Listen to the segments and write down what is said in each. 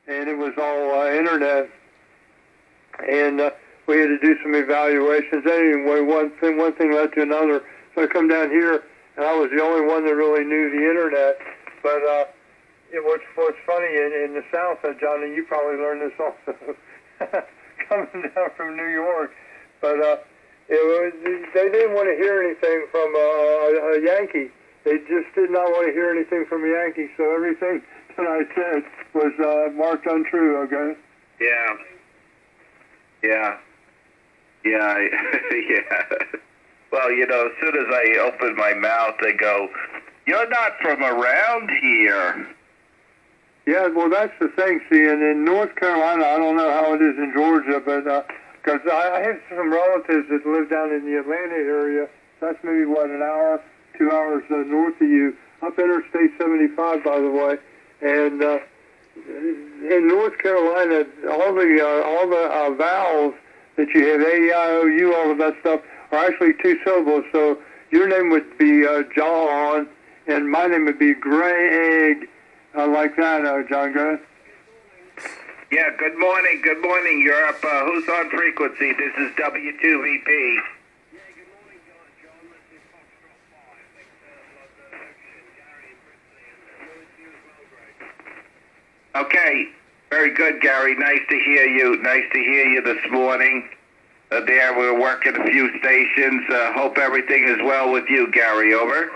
and it was all internet, and we had to do some evaluations. Anyway, one thing led to another. So I come down here, and I was the only one that really knew the internet. But what's funny in the South, Johnny, you probably learned this also, coming down from New York. But they didn't want to hear anything from a Yankee. They just did not want to hear anything from a Yankee. So everything that I said was marked untrue. Okay. Yeah. Yeah. Well, as soon as I open my mouth, they go, "You're not from around here." Yeah, well, that's the thing. See, and in North Carolina, I don't know how it is in Georgia, but because I have some relatives that live down in the Atlanta area. That's maybe, an hour, 2 hours north of you, up Interstate 75, by the way. And in North Carolina, all the vowels that you have, A-E-I-O-U, all of that stuff, are actually two syllables. So your name would be John, and my name would be Greg, like that, John. Go ahead. Yeah, good morning. Good morning, Europe. Who's on frequency? This is W2VP. Okay, very good, Gary. Nice to hear you. Nice to hear you this morning. There, we're working a few stations. Hope everything is well with you, Gary. Over.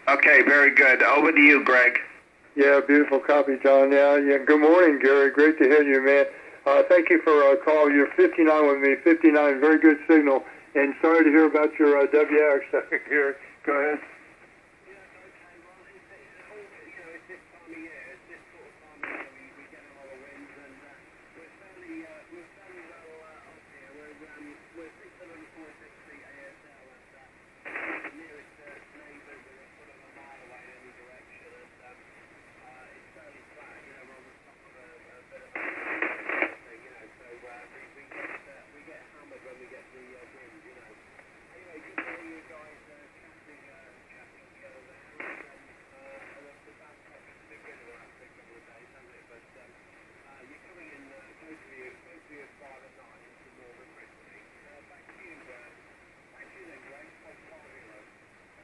Okay, very good. Over to you, Greg. Yeah, beautiful copy, John. Yeah. Good morning, Gary. Great to hear you, man. Thank you for calling. You're 59 with me. 59, very good signal. And sorry to hear about your WX, Gary. Go ahead.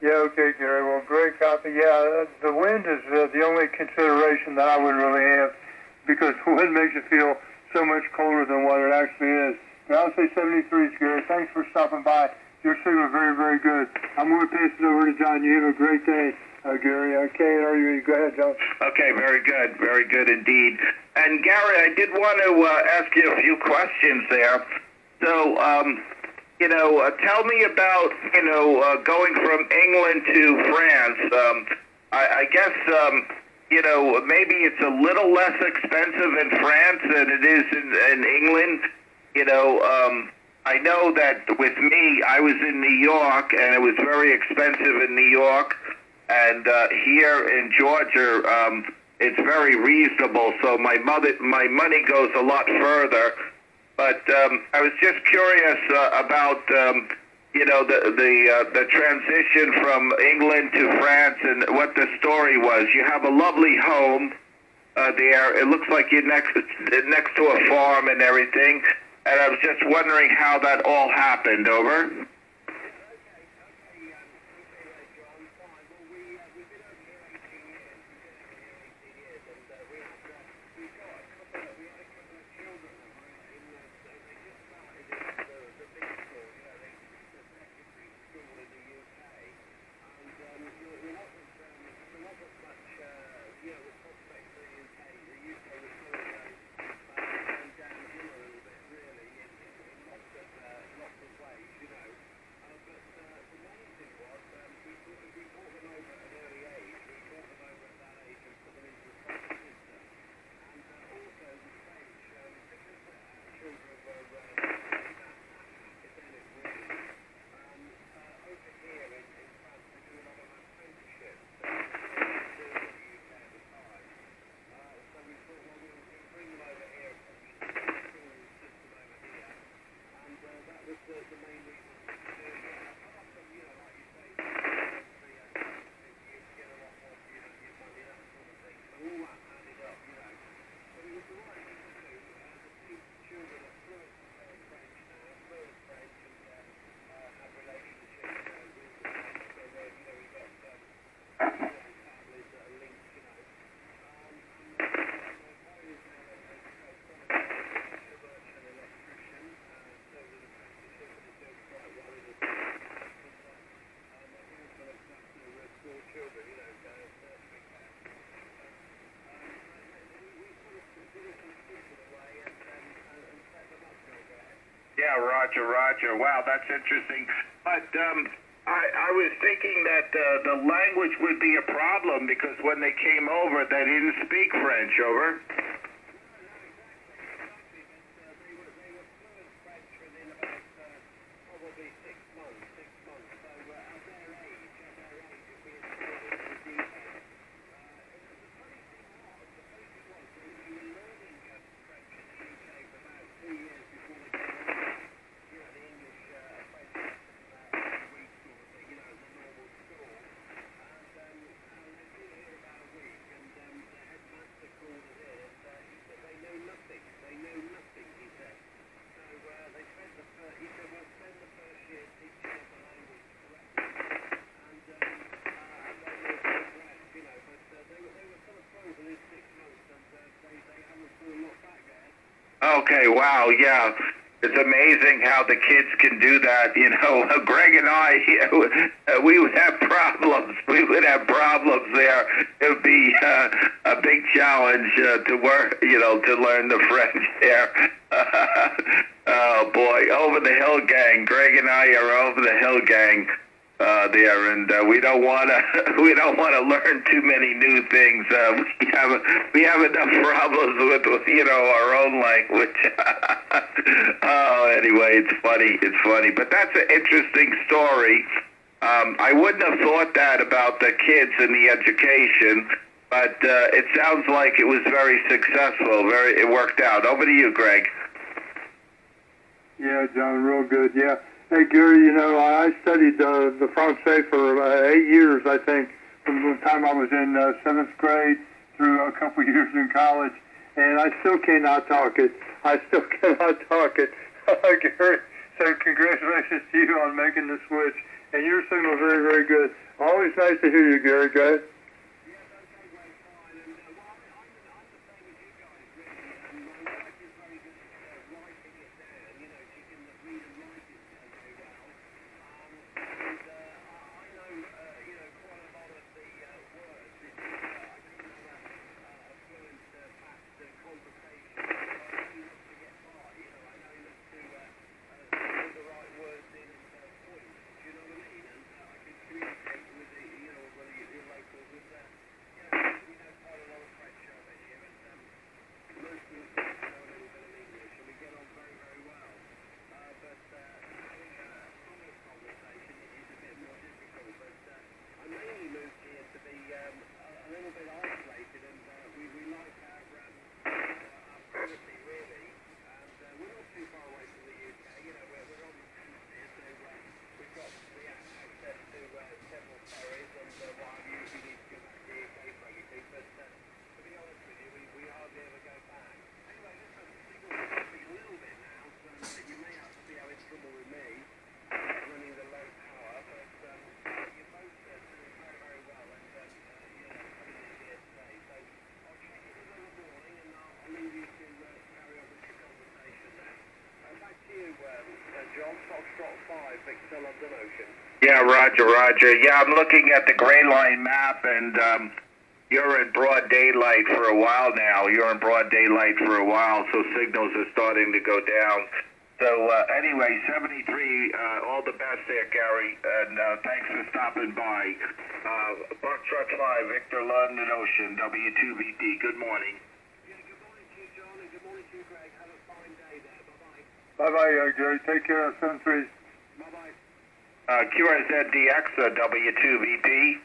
Yeah, okay, Gary. Well, great copy. Yeah, the wind is the only consideration that I would really have, because the wind makes it feel so much colder than what it actually is. But I'll say 73, Gary. Thanks for stopping by. Your signal is very, very good. I'm going to pass it over to John. You have a great day, Gary. Okay, are you? Go ahead, John. Okay, very good. Very good indeed. And, Gary, I did want to ask you a few questions there. So, tell me about, going from England to France. I guess, maybe it's a little less expensive in France than it is in England. I know that with me, I was in New York, and it was very expensive in New York. And here in Georgia, it's very reasonable. So my money goes a lot further. But I was just curious about, the transition from England to France and what the story was. You have a lovely home there. It looks like you're next to a farm and everything. And I was just wondering how that all happened. Over. Roger, Roger. Wow, that's interesting. But I was thinking that the language would be a problem because when they came over, they didn't speak French. Over. Okay, wow, yeah. It's amazing how the kids can do that. You know, Greg and I, we would have problems. We would have problems there. It would be a big challenge to work, you know, to learn the French there. Oh, boy, over the hill gang. Greg and I are over the hill gang there, and we don't want to learn too many new things. We have enough problems with you know, our own language. Oh, anyway, it's funny, but that's an interesting story. I wouldn't have thought that about the kids and the education, but it sounds like it was very successful. It worked out. Over to you, Greg. Yeah, John, real good. Yeah. Hey, Gary, you know, I studied the Francais for 8 years, I think, from the time I was in 7th grade through a couple years in college, and I still cannot talk it. Gary, so congratulations to you on making the switch, and your signal very, very good. Always nice to hear you, Gary. Go ahead. Yeah, Roger. Yeah, I'm looking at the Gray Line map, and you're in broad daylight for a while now. So signals are starting to go down. So anyway, 73, all the best there, Gary, and thanks for stopping by. Buckshot 5, Victor London Ocean, W2VP, good morning. Yeah, good morning to you, John, and good morning to you, Greg. Have a fine day there. Bye-bye. Bye-bye, Gary. Take care of 73. Bye-bye. QRZDX, W2VP.